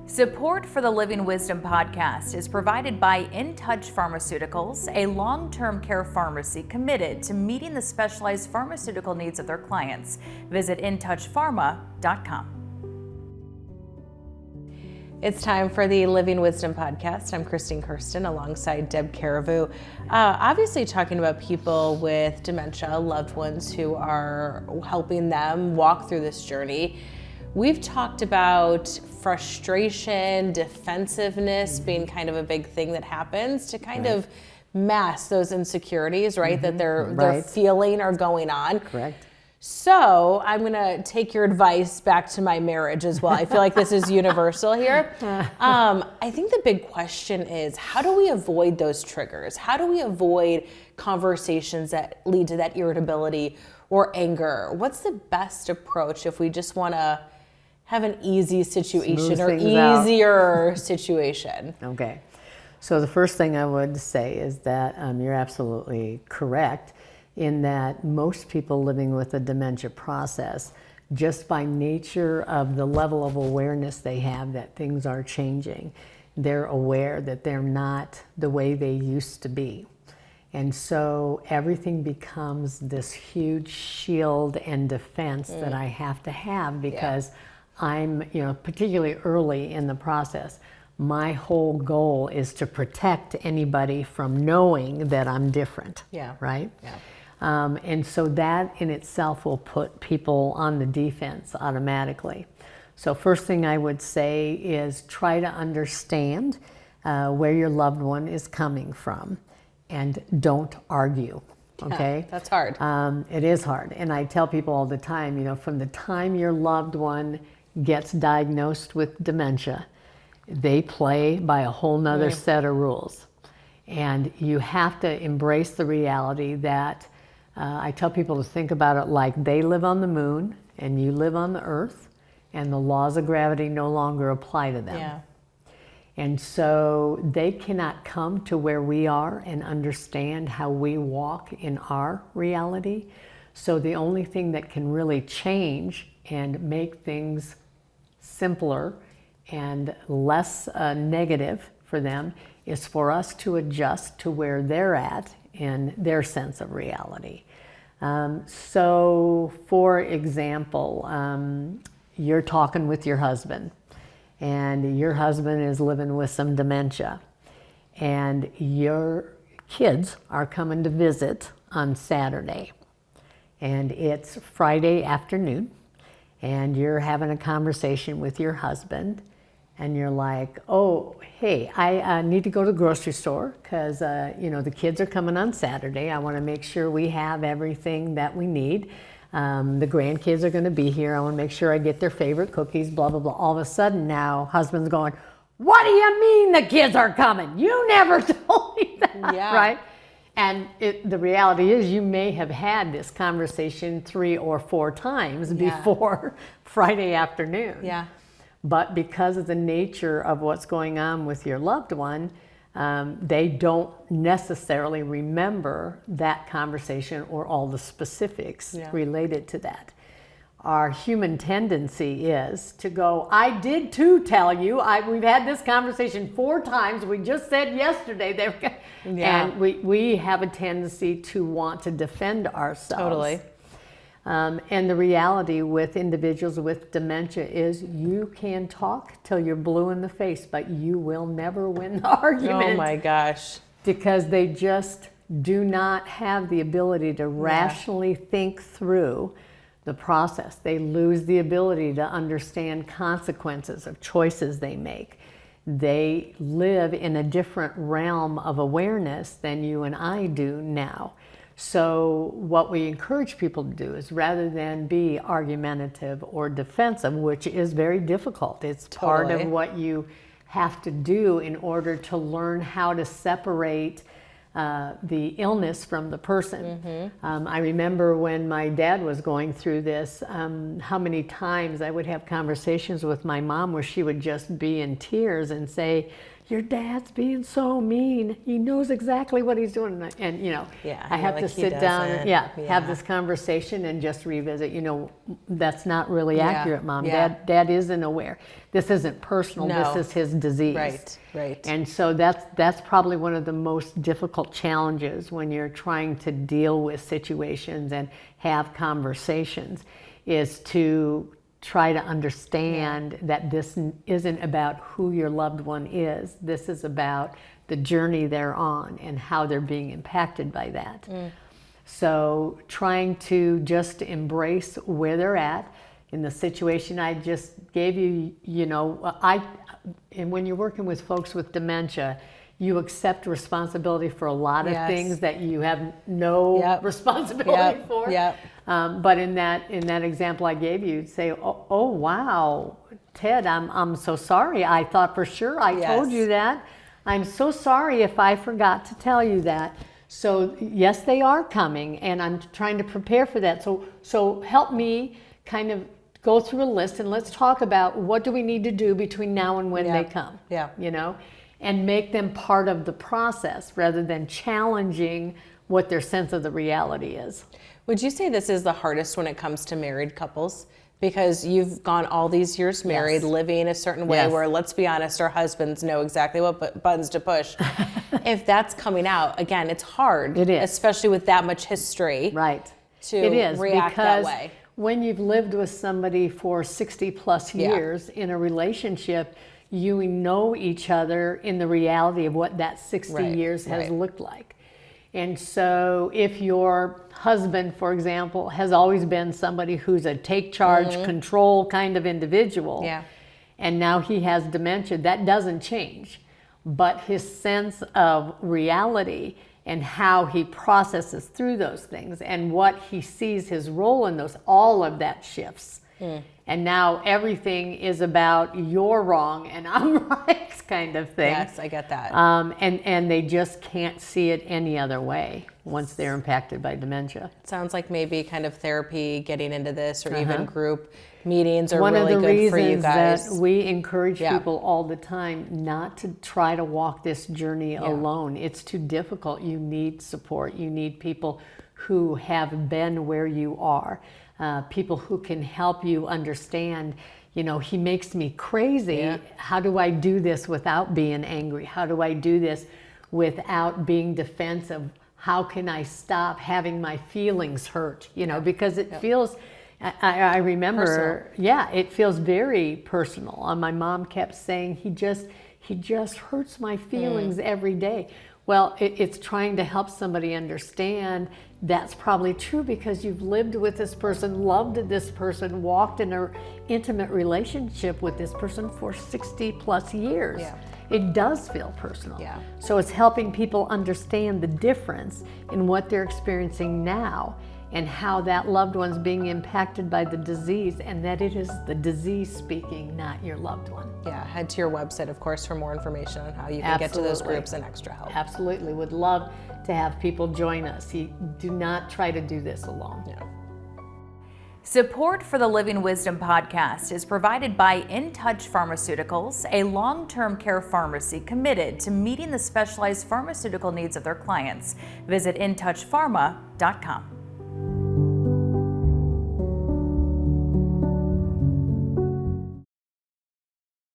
Support for the Living Wisdom podcast is provided by In Touch Pharmaceuticals, a long-term care pharmacy committed to meeting the specialized pharmaceutical needs of their clients. Visit intouchpharma.com. It's time for the Living Wisdom podcast. I'm Karsten alongside Deb Carriveau. Obviously talking about people with dementia, loved ones who are helping them walk through this journey. We've talked about frustration, defensiveness being kind of a big thing that happens to kind of mask those insecurities, right? That they're feeling or going on. Correct. So I'm gonna take your advice back to my marriage as well. I feel like this is universal here. I think the big question is, how do we avoid those triggers? How do we avoid conversations that lead to that irritability or anger? What's the best approach if we just wanna have an easy situation or easier situation? Okay. So the first thing I would say is that you're absolutely correct in that most people living with a dementia process, just by nature of the level of awareness they have that things are changing, they're aware that they're not the way they used to be. And so everything becomes this huge shield and defense that I have to have because I'm, particularly early in the process, my whole goal is to protect anybody from knowing that I'm different. Right? And so that in itself will put people on the defense automatically. So first thing I would say is try to understand where your loved one is coming from and don't argue. Okay? Yeah, that's hard. It is hard. And I tell people all the time, from the time your loved one gets diagnosed with dementia, they play by a whole nother set of rules. And you have to embrace the reality that I tell people to think about it like they live on the moon and you live on the earth, and the laws of gravity no longer apply to them. Yeah. And so they cannot come to where we are and understand how we walk in our reality. So the only thing that can really change and make things simpler and less negative for them is for us to adjust to where they're at in their sense of reality. So for example, you're talking with your husband and your husband is living with some dementia and your kids are coming to visit on Saturday and it's Friday afternoon and you're having a conversation with your husband and you're like, oh, hey, I need to go to the grocery store because, the kids are coming on Saturday. I want to make sure we have everything that we need. The grandkids are going to be here. I want to make sure I get their favorite cookies, blah, blah, blah. All of a sudden now, husband's going, what do you mean the kids are coming? You never told me that, right? And the reality is you may have had this conversation 3 or 4 times before Friday afternoon. Yeah. But because of the nature of what's going on with your loved one, they don't necessarily remember that conversation or all the specifics related to that. Our human tendency is to go, I did too tell you. We've had this conversation 4 times. We just said yesterday. And we have a tendency to want to defend ourselves. Totally. And the reality with individuals with dementia is you can talk till you're blue in the face, but you will never win the argument. Oh my gosh. Because they just do not have the ability to rationally think through the process. They lose the ability to understand consequences of choices they make. They live in a different realm of awareness than you and I do now. So what we encourage people to do is rather than be argumentative or defensive, which is very difficult, it's part of what you have to do in order to learn how to separate the illness from the person. I remember when my dad was going through this, how many times I would have conversations with my mom where she would just be in tears and say, your dad's being so mean. He knows exactly what he's doing. And you know, I have to sit down and have this conversation and just revisit, you know, that's not really accurate, Mom. Dad isn't aware. This isn't personal. No. This is his disease. Right. And so that's probably one of the most difficult challenges when you're trying to deal with situations and have conversations, is to try to understand that this isn't about who your loved one is. This is about the journey they're on and how they're being impacted by that. So trying to just embrace where they're at in the situation I just gave you. You know, and when you're working with folks with dementia, you accept responsibility for a lot of things that you have no responsibility for. But in that example I gave you, you'd say, oh wow, Ted, I'm so sorry. I thought for sure I told you that. I'm so sorry if I forgot to tell you that. So yes, they are coming, and I'm trying to prepare for that. So help me kind of go through a list, and let's talk about what do we need to do between now and when they come. You know, and make them part of the process rather than challenging what their sense of the reality is. Would you say this is the hardest when it comes to married couples? Because you've gone all these years married, living a certain way where, let's be honest, our husbands know exactly what buttons to push. If that's coming out, again, it's hard. It is. Especially with that much history. To react that way. When you've lived with somebody for 60 plus years in a relationship, you know each other in the reality of what that 60 years has looked like. And so if your husband, for example, has always been somebody who's a take charge, control kind of individual, and now he has dementia, that doesn't change. But his sense of reality and how he processes through those things and what he sees his role in those, all of that shifts. And now everything is about you're wrong and I'm right kind of thing. Yes, I get that. And they just can't see it any other way once they're impacted by dementia. It sounds like maybe kind of therapy, getting into this, or even group meetings are really good for you guys. One of the reasons that we encourage people all the time not to try to walk this journey alone. It's too difficult. You need support. You need people who have been where you are. People who can help you understand, you know, he makes me crazy. How do I do this without being angry? How do I do this without being defensive? How can I stop having my feelings hurt? You know, because it feels, I remember, it feels very personal. My mom kept saying, he just hurts my feelings every day. Well, it's trying to help somebody understand that's probably true because you've lived with this person, loved this person, walked in an intimate relationship with this person for 60 plus years. It does feel personal. So it's helping people understand the difference in what they're experiencing now and how that loved one's being impacted by the disease, and that it is the disease speaking, not your loved one. Head to your website, of course, for more information on how you can get to those groups and extra help. Absolutely. Would love to have people join us. You do not try to do this alone. Support for the Living Wisdom podcast is provided by In Touch Pharmaceuticals, a long-term care pharmacy committed to meeting the specialized pharmaceutical needs of their clients. Visit intouchpharma.com.